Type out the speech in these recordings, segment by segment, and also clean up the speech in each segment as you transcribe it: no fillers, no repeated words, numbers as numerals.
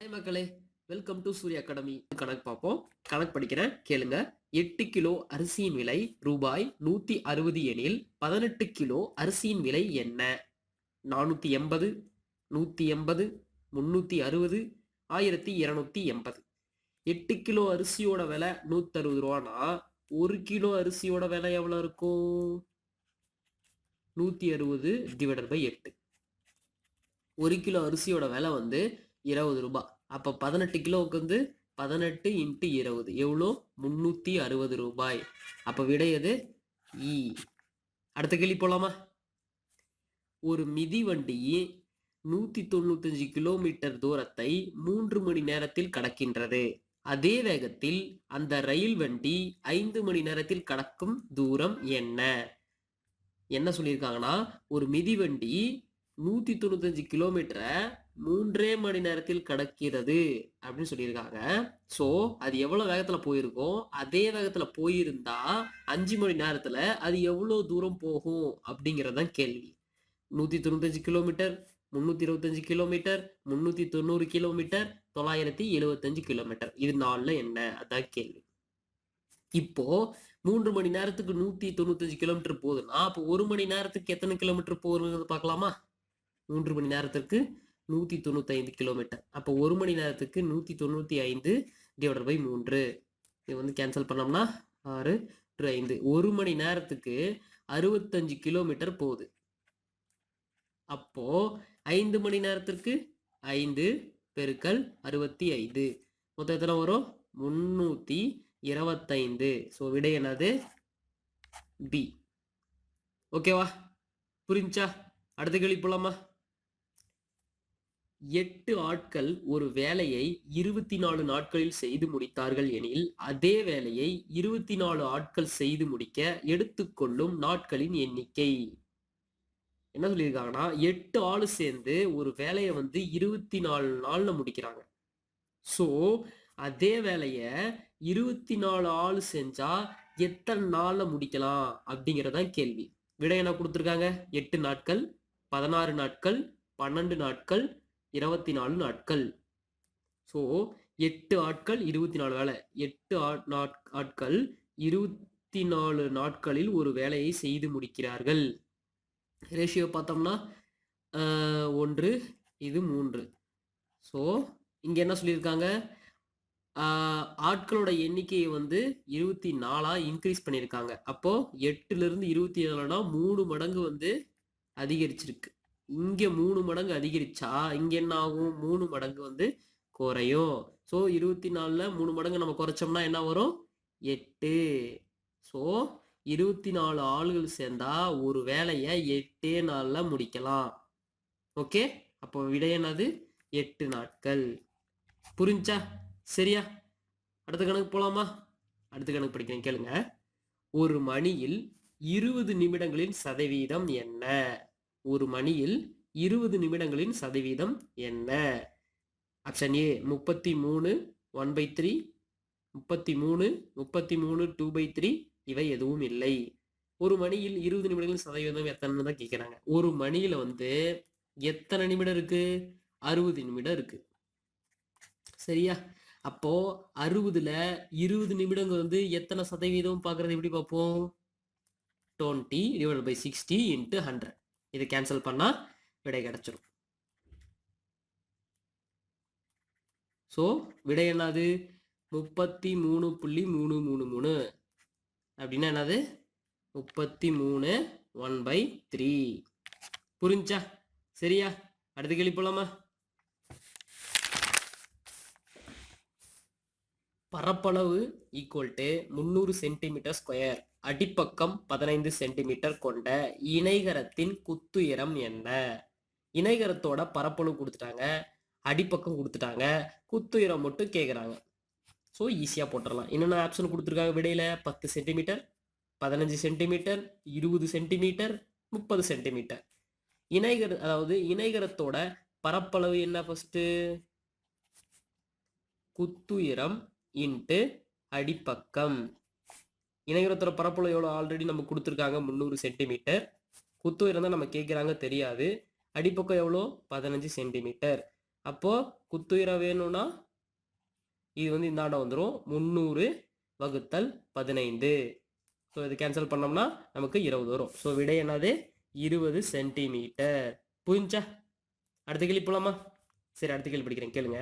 Hi மக்களே, welcome to Surya academy. கணக்கு பார்ப்போம். கணக்கு படிக்கிறேன், கேளுங்க. 8 கிலோ அரிசியின் விலை ரூபாய் 160 எனில் 18 கிலோ அரிசியின் விலை என்ன? 480, 180, 360, 1280. 8 கிலோ அரிசியோட விலை 160 ரூபானா 1 கிலோ அரிசியோட விலை எவ்வளவு இருக்கும்? 160 டிவைடட் பை 8. 1 கிலோ அரிசியோட விலை வந்து 20 ரூபாய். அப்ப 18 கிலோவுக்கு வந்து 18 இன்ட்டு 20 எவ்வளோ? 360 ரூபாய். அப்ப விடை எது? இ. அடுத்த கேள்வி போலாமா? ஒரு மிதிவண்டி 195 கிலோமீட்டர் தூரத்தை 3 மணி நேரத்தில் கடக்கின்றது. அதே வேகத்தில் அந்த ரயில் வண்டி 5 மணி நேரத்தில் கடக்கும் தூரம் என்ன? என்ன சொல்லியிருக்காங்கன்னா, ஒரு மிதிவண்டி 195 கிலோமீட்டரை 3 மணி நேரத்தில் கடக்கிறது அப்படின்னு சொல்லியிருக்காங்க. ஸோ அது எவ்வளவு வேகத்துல போயிருக்கும்? அதே வேகத்துல போயிருந்தா 5 மணி நேரத்துல அது எவ்வளவு தூரம் போகும் அப்படிங்கறதான் கேள்வி. 195 கிலோமீட்டர், 325 கிலோமீட்டர், 390 கிலோமீட்டர், 975 கிலோமீட்டர். இது 4ல என்ன? அதான் கேள்வி. இப்போ 3 மணி நேரத்துக்கு 195 கிலோமீட்டர் போகுதுன்னா அப்போ 1 மணி நேரத்துக்கு எத்தனை கிலோமீட்டர் போகுதுங்கிறது பார்க்கலாமா? 3 மணி நேரத்திற்கு 195 கிலோமீட்டர். அப்போ 1 மணி நேரத்துக்கு 195 டிவைடட் பை 3. இது வந்து கேன்சல் பண்ணோம்னா 6 5. 1 மணி நேரத்துக்கு 65 கிலோமீட்டர் போகுது. அப்போ 5 மணி நேரத்திற்கு 5 பெருக்கல் 65 மொத்தம் எத்தனை வரும்? 325. ஸோ விடை என்னது? பி. ஓகேவா? புரிஞ்சா? அடுத்த கேள்வி போலாமா? 8 ஆட்கள் ஒரு வேலையை 24 நாட்களில் செய்து முடித்தார்கள் எனில் அதே வேலையை 24 ஆட்கள் செய்து முடிக்க எடுத்துக்கொள்ளும் நாட்களின் எண்ணிக்கை. என்ன சொல்லியிருக்காங்கன்னா, 8 ஆளு சேர்ந்து ஒரு வேலையை வந்து 24 நாள்ல முடிக்கிறாங்க. ஸோ அதே வேலைய 24 ஆளு செஞ்சா எத்தனை நாள்ல முடிக்கலாம் அப்படிங்கறதான் கேள்வி. விடை என்ன கொடுத்துருக்காங்க? 8 நாட்கள், 16 நாட்கள், 12 நாட்கள், 24 நாட்கள். ஸோ 8 ஆட்கள் 24 வேலை. 8 ஆட்கள் 24 நாட்களில் ஒரு வேலையை செய்து முடிக்கிறார்கள். ரேஷியோ பார்த்தோம்னா 1 இது 3. ஸோ இங்க என்ன சொல்லியிருக்காங்க? ஆட்களோட எண்ணிக்கையை வந்து 24 இன்க்ரீஸ் பண்ணியிருக்காங்க. அப்போ 8ல இருந்து 24னா 3 மடங்கு வந்து அதிகரிச்சிருக்கு. இங்க 3 மடங்கு அதிகரிச்சா இங்க என்ன ஆகும்? 3 மடங்கு வந்து குறையும். ஸோ 24ல 3 மடங்கு நம்ம குறைச்சோம்னா என்ன வரும்? 8. ஸோ 24 ஆளுகள் சேர்ந்தா ஒரு வேலையை 8 நாள்ல முடிக்கலாம். ஓகே, அப்போ விடை என்னது? 8 நாட்கள். புரிஞ்சா? சரியா? அடுத்த கணக்கு போலாமா? அடுத்த கணக்கு படிக்கிறேன், கேளுங்க. ஒரு மணியில் 20 நிமிடங்களின் சதவீதம் என்ன? ஒரு மணியில் 20 நிமிடங்களின் சதவீதம் என்ன? ஆப்ஷன் ஏ 33 1/3, 33 2/3, இவை எதுவும் இல்லை. ஒரு மணியில் 20 நிமிடங்களின் சதவீதம் எத்தனை தான் கேட்கிறாங்க. ஒரு மணியில வந்து எத்தனை நிமிடம் இருக்கு? 60 நிமிடம் இருக்கு. சரியா? அப்போ 60ல 20 நிமிடங்கள் வந்து எத்தனை சதவீதம் பார்க்கறது எப்படி பார்ப்போம்? 20 divided by 60 into 100. இதை கேன்சல் பண்ணா விடை கிடைச்சிரும். ஸோ விடை என்னது? 33.333 அப்படின்னா என்னது? 33 1/3. புரிஞ்சா? சரியா? அடுத்த கேள்வி போலாமா? பரப்பளவு ஈக்குவல் டு 300 சென்டிமீட்டர் ஸ்கொயர், அடிப்பக்கம் 15 சென்டிமீட்டர் கொண்ட இணைகரத்தின் குத்துயரம் என்ன? இணைகரத்தோட பரப்பளவு கொடுத்துட்டாங்க, அடிப்பக்கம் கொடுத்துட்டாங்க, குத்துயரம் மட்டும் கேட்குறாங்க. ஸோ ஈஸியாக போட்டுடலாம். என்னென்ன ஆப்ஷன் கொடுத்துருக்காங்க விடையில? 10 சென்டிமீட்டர், 15 சென்டிமீட்டர், 20 சென்டிமீட்டர், 30 சென்டிமீட்டர். அதாவது இணைகரத்தோட பரப்பளவு என்ன? First குத்துயரம் into அடிப்பக்கம். இணைகரத்தோட பரப்பளவு எவ்வளோ? ஆல்ரெடி நம்ம கொடுத்துருக்காங்க 300 சென்டிமீட்டர். குத்துயரம் தான் நம்ம கேட்குறாங்க, தெரியாது. அடிப்பக்கம் எவ்வளோ? 15 சென்டிமீட்டர். அப்போது குத்துயிரம் வேணும்னா இது வந்து இந்தாண்ட வந்துடும் 300 வகுத்தல் 15. ஸோ இது கேன்சல் பண்ணோம்னா நமக்கு 20 வரும். ஸோ விடை என்னது 20 சென்டிமீட்டர். புரிஞ்சா? அடுத்த கேள்வி போலாமா? சரி, அடுத்த கேள்வி படிக்கிறேன், கேளுங்க.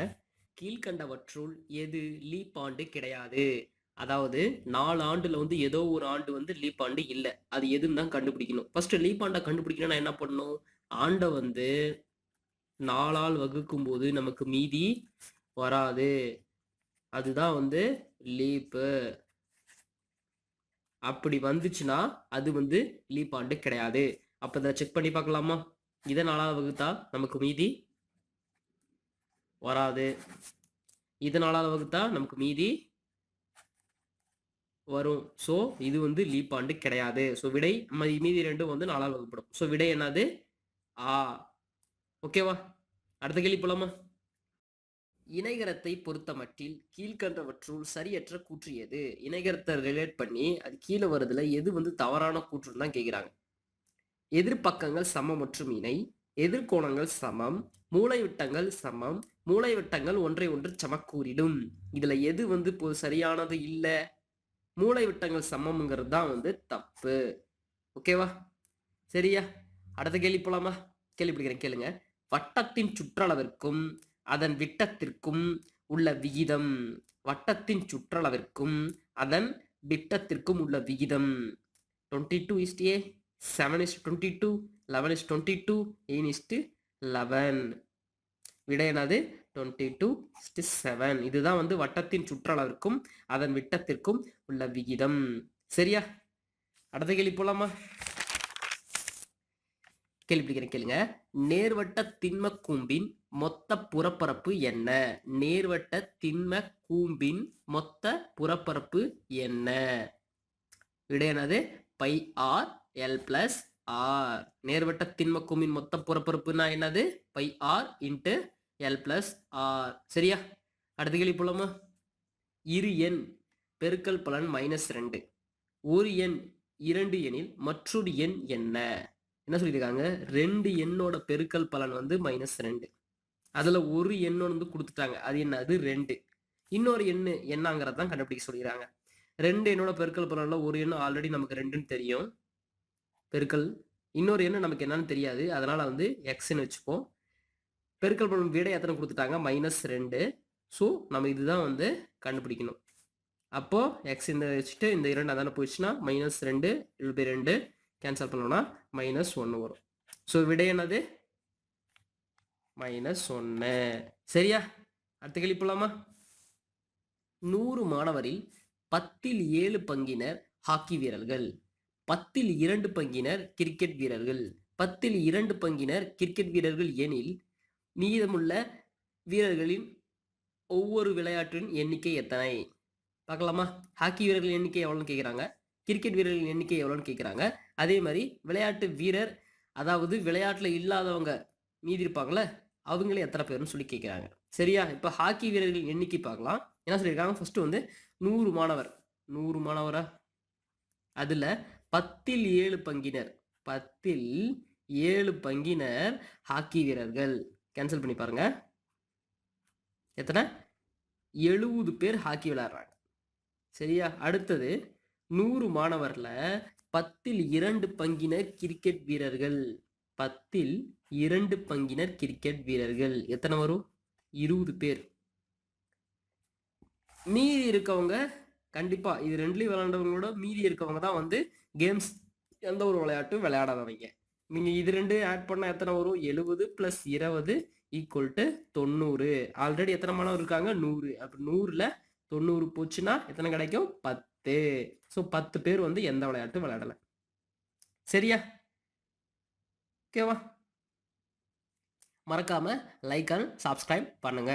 கீழ்கண்டவற்றுள் எது லீப் ஆண்டு கிடையாது? அதாவது 4 ஆண்டுல வந்து ஏதோ ஒரு ஆண்டு வந்து லீப் ஆண்டு இல்லை, அது எதுன்னு தான் கண்டுபிடிக்கணும். ஃபர்ஸ்ட் லீப் ஆண்டை கண்டுபிடிக்கணும்னா என்ன பண்ணணும்? ஆண்டை வந்து 4ஆல் வகுக்கும் போது நமக்கு மீதி வராது, அதுதான் வந்து லீப்பு. அப்படி வந்துச்சுன்னா அது வந்து லீப் ஆண்டு கிடையாது. அப்ப இதை செக் பண்ணி பார்க்கலாமா? இதை 4ஆல் வகுத்தா நமக்கு மீதி வராது, இது 4ஆல் வகுத்தா நமக்கு மீதி வரும். ஸோ இது வந்து லீப் ஆண்டு கிடையாது. ஸோ விடை மீதி ரெண்டும் வந்து 4ஆல் வகுப்படும். ஸோ விடை என்னது? ஆ. ஓகேவா? அடுத்த கேள்வி போலாமா? இணைகரத்தை பொறுத்த மட்டில் கீழ்கண்டவற்றுள் சரியற்ற கூற்று எது? இணைகரத்தை ரிலேட் பண்ணி அது கீழே வருதுல எது வந்து தவறான கூற்றுன்னு தான் கேட்குறாங்க. எதிர்பக்கங்கள் சமம் மற்றும் இணை, எதிர்கோணங்கள் சமம், மூலைவிட்டங்கள் சமம், மூலைவிட்டங்கள் ஒன்றை ஒன்று சமக்கூறிடும். இதுல எது வந்து சரியானது இல்லை? மூலைவிட்டங்கள் சமம்ங்கிறது தான் வந்து தப்பு. ஓகேவா? சரியா? அடுத்த கேள்வி போலாமா? கேள்வி பிடிக்கிறேன், கேளுங்க. வட்டத்தின் சுற்றளவிற்கும் அதன் விட்டத்திற்கும் உள்ள விகிதம். வட்டத்தின் சுற்றளவிற்கும் அதன் விட்டத்திற்கும் உள்ள விகிதம் 22:8, 7:22, 11:22, 8:11. விடை என்னது? 22:7. இதுதான் வந்து வட்டத்தின் சுற்றளவிற்கும் அதன் விட்டத்திற்கும் உள்ள விகிதம். சரியா? அடுத்த கேள்வி போலாமா? கேள்வி பிடிக்கிறேன், கேளுங்க. நேர்வட்ட திண்ம கூம்பின் மொத்த புறப்பரப்பு என்ன? நேர்வட்ட திண்ம கூம்பின் மொத்த புறப்பரப்பு என்ன? விடை என்னது? πr/l+r. நேர்வட்ட திண்ம கூம்பின் மொத்த புறப்பரப்புனா என்னது? πr/l+r. சரியா? அடுத்த கேள்வி போலாமா? இரு எண் பெருக்கல் பலன் -2. ஒரு எண் 2 எனில் மற்றொரு எண் என்ன? என்ன சொல்லியிருக்காங்க? 2 எண்ணோட பெருக்கல் பலன் வந்து -2. அதுல ஒரு எண்ணோட வந்து கொடுத்துட்டாங்க, அது என்னது? 2. இன்னொரு எண்ணு என்னங்கிறத தான் கண்டுபிடிக்க சொல்லிடுறாங்க. 2 எண்ணோட பெருக்கல் பலன்ல ஒரு எண்ணு ஆல்ரெடி நமக்கு 2ன்னு தெரியும், பெருக்கல் இன்னொரு எண்ணு நமக்கு என்னன்னு தெரியாது, அதனால வந்து எக்ஸ்ன்னு வச்சுப்போம். பெருக்கல் பலன் விடை எத்தனை கொடுத்துட்டாங்க? -2. ஸோ நம்ம இதுதான் வந்து கண்டுபிடிக்கணும். அப்போ எக்ஸ் இந்த வச்சுட்டு இந்த 2 அதான போயிடுச்சுன்னா -2 2 கேன்சல் பண்ணோம்னா -1 வரும். ஸோ விடை என்னது? -1. சரியா? அடுத்த கேள்வி போலாமா? 100 மாணவரில் 10ல் 7 பங்கினர் ஹாக்கி வீரர்கள், 10ல் 2 பங்கினர் கிரிக்கெட் வீரர்கள், 10ல் 2 பங்கினர் கிரிக்கெட் வீரர்கள் எனில் மீதமுள்ள வீரர்களின் ஒவ்வொரு விளையாட்டின் எண்ணிக்கை எத்தனை? பார்க்கலாமா? ஹாக்கி வீரர்கள் எண்ணிக்கை எவ்வளோன்னு கேட்குறாங்க, கிரிக்கெட் வீரர்கள் எண்ணிக்கை எவ்வளோன்னு கேட்குறாங்க. அதே மாதிரி விளையாட்டு வீரர், அதாவது விளையாட்டில் இல்லாதவங்க மீதி இருப்பாங்களே, அவங்களே எத்தனை பேர்னு சொல்லி கேட்குறாங்க. சரியா? இப்போ ஹாக்கி வீரர்கள் எண்ணிக்கை பார்க்கலாம். என்ன சொல்லியிருக்காங்க? ஃபர்ஸ்ட் வந்து 100 மாணவர், 100 மாணவரா, அதில் 10ல் 7 பங்கினர், 10ல் 7 பங்கினர் ஹாக்கி வீரர்கள். கேன்சல் பண்ணி பாருங்க, எத்தனை? 70 பேர் ஹாக்கி விளையாடுறாங்க. சரியா? அடுத்தது 100 மாணவர்ல 10ல் 2 பங்கினர் கிரிக்கெட் வீரர்கள், 10ல் 2 பங்கினர் கிரிக்கெட் வீரர்கள் எத்தனை வரும்? 20 பேர். மீதி இருக்கவங்க கண்டிப்பா இது ரெண்டுலையும் விளையாண்டவங்களோட மீதி இருக்கவங்க தான் வந்து கேம்ஸ் எந்த ஒரு விளையாட்டும் விளையாடாதவங்க. நீங்க இது ரெண்டு ஆட் பண்ணா எத்தனை வரும்? 70 + 20 = 90. ஆல்ரெடி எத்தனை மாணவர் இருக்காங்க? 100. அப்ப 100ல 90 போச்சுன்னா எத்தனை கிடைக்கும்? 10. ஸோ 10 பேர் வந்து எந்த விளையாட்டும் விளையாடல. சரியா? ஓகேவா? மறக்காம லைக் அண்ட் சப்ஸ்கிரைப் பண்ணுங்க.